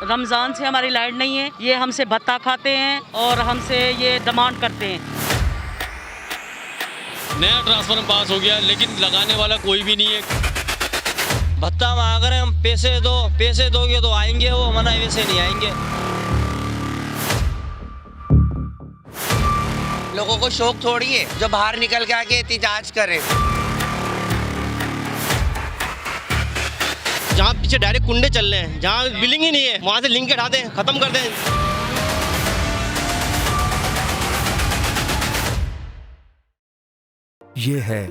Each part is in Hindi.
रमज़ान से हमारी लाइट नहीं है, ये हमसे भत्ता खाते हैं और हमसे ये डिमांड करते हैं। नया ट्रांसफार्मर पास हो गया लेकिन लगाने वाला कोई भी नहीं है। भत्ता मांग रहे हैं हम, पैसे दो, पैसे दोगे तो आएंगे, वो मना वैसे नहीं आएंगे। लोगों को शौक थोड़ी है जो बाहर निकल के आके एहतिजाज करें। जहाँ पीछे डायरेक्ट कुंडे चल रहे हैं, जहाँ बिलिंग ही नहीं है, वहाँ से लिंक हटा दें, खत्म कर दें। ये है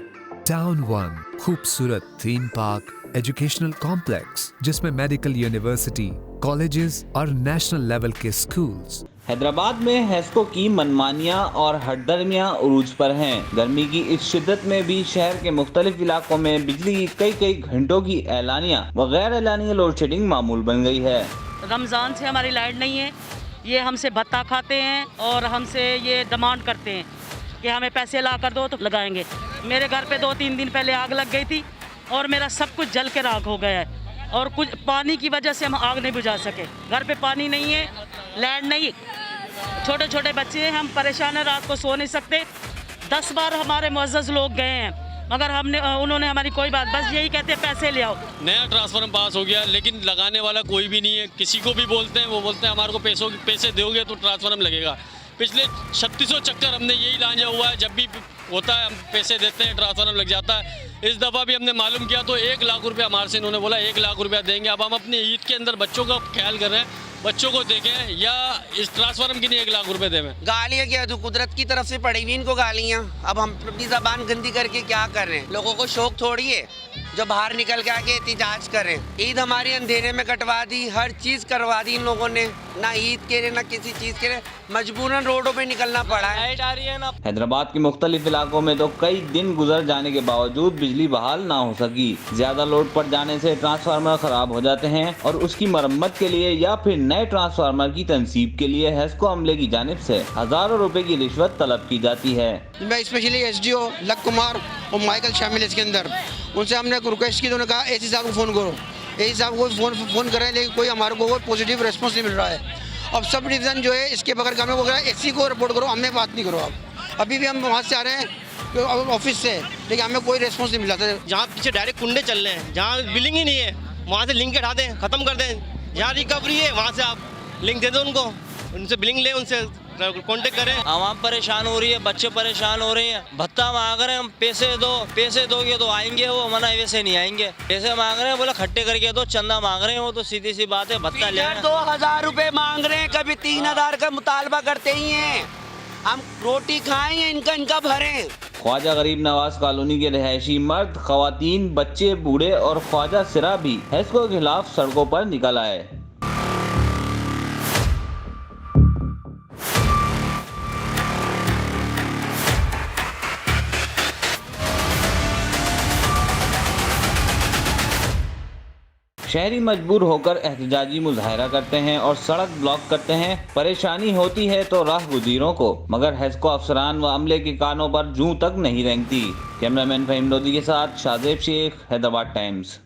टाउन वन, खूबसूरत थीम पार्क एजुकेशनल कॉम्प्लेक्स जिसमें मेडिकल यूनिवर्सिटी, कॉलेजेस और नेशनल लेवल के स्कूल्स। हैदराबाद में हेस्को की मनमानियां और हटदर्मियां उरूज पर हैं। गर्मी की इस शिद्दत में भी शहर के मुख्तलिफ इलाकों में बिजली की कई घंटों की एलानिया व गैर एलानिया लोड शेडिंग मामूल बन गई है। रमज़ान से हमारी लाइट नहीं है, ये हमसे भत्ता खाते हैं और हमसे ये डिमांड करते हैं कि हमें पैसे ला कर दो तो लगाएंगे। मेरे घर पे 2-3 दिन पहले आग लग गई थी और मेरा सब कुछ जल के राख हो गया है और कुछ पानी की वजह से हम आग नहीं बुझा सके। घर पे पानी नहीं है, लाइट नहीं, छोटे छोटे बच्चे हैं, हम परेशान हैं, रात को सो नहीं सकते। 10 बार हमारे मुअज़्ज़ज़ लोग गए हैं मगर उन्होंने हमारी कोई बात, बस यही कहते हैं पैसे ले आओ। नया ट्रांसफार्मर पास हो गया लेकिन लगाने वाला कोई भी नहीं है। किसी को भी बोलते हैं, वो बोलते हैं हमारे को पैसे दोगे तो ट्रांसफार्मर लगेगा। पिछले 3600 चक्कर हमने यही लांझा हुआ है, जब भी होता है हम पैसे देते हैं, ट्रांसफार्मर लग जाता है। इस दफ़ा भी हमने मालूम किया तो 1 लाख रुपया हमारे से इन्होंने बोला 1 लाख रुपया देंगे। अब हम अपनी ईद के अंदर बच्चों का ख्याल कर रहे हैं, बच्चों को देखें या इस ट्रांसफार्मर के लिए 1 लाख रुपए देवें। गालियाँ क्या, तो कुदरत की तरफ से पड़ी हुई इनको गालियाँ। अब हम अपनी ज़बान गंदी करके क्या कर रहे हैं? लोगों को शौक थोड़ी है जो बाहर निकल के आके एहतिजाज करें। ईद हमारी अंधेरे में कटवा दी, हर चीज़ करवा दी इन लोगों ने, ना ईद के लिए ना किसी चीज़ के लिए, मजबूरन रोडों पे निकलना पड़ा है। लाइट आ रही है ना। हैदराबाद के मुख्तलिफ इलाकों में तो कई दिन गुजर जाने के बावजूद बिजली बहाल ना हो सकी। ज्यादा लोड पड़ जाने से ट्रांसफार्मर खराब हो जाते हैं और उसकी मरम्मत के लिए या फिर नए ट्रांसफार्मर की तनसीब के लिए हेस्को अमले की जानिब से हजारों रुपए की रिश्वत तलब की जाती है। मैं स्पेशली SDO लक कुमार और माइकल शामिल इसके अंदर, उनसे हमने रिक्वेस्ट की, तो उन्होंने कहा AC साहब को फ़ोन करो। AC साहब को फ़ोन करें लेकिन कोई हमारे को पॉजिटिव रिस्पॉन्स नहीं मिल रहा है। अब सब डिवीज़न जो है इसके बगैर का हमें वो AC को रिपोर्ट करो, हमें बात नहीं करो। आप अभी भी हम वहाँ से आ रहे हैं ऑफिस से, लेकिन हमें कोई रिस्पॉन्स नहीं मिला था। जहाँ पीछे डायरेक्ट कुंडे चल रहे हैं, जहाँ बिलिंग ही नहीं है, वहाँ से लिंक हटा दें, खत्म कर दें। जहाँ रिकवरी है वहाँ से आप लिंक दे दो उनको, उनसे बिलिंग लें, उनसे कांटेक्ट करें। आवाम परेशान हो रही है, बच्चे परेशान हो रहे हैं। भत्ता मांग रहे हैं हम, पैसे दो, पैसे दोगे तो आएंगे, वो मना वैसे नहीं आएंगे। पैसे मांग रहे हैं, बोला खट्टे करके दो, चंदा मांग रहे हैं, वो तो सीधी सी बात है, भत्ता ले। 2000 रुपए मांग रहे हैं, कभी 3000 का मुतालबा करते ही हैं। हम रोटी खाएं या इनका भरें। ख्वाजा गरीब नवाज कॉलोनी के रहायशी मर्द, खवातीन, बच्चे, बूढ़े और ख्वाजा सिरा भी हेस्को के खिलाफ सड़कों पर निकल आए। शहरी मजबूर होकर एहतजाजी मुजाहरा करते हैं और सड़क ब्लॉक करते हैं। परेशानी होती है तो राहगुज़ीरों को, मगर हेस्को अफसरान व अमले के कानों पर जूं तक नहीं रेंगती। कैमरामैन फहीम लोधी के साथ शाहजेब शेख, हैदराबाद टाइम्स।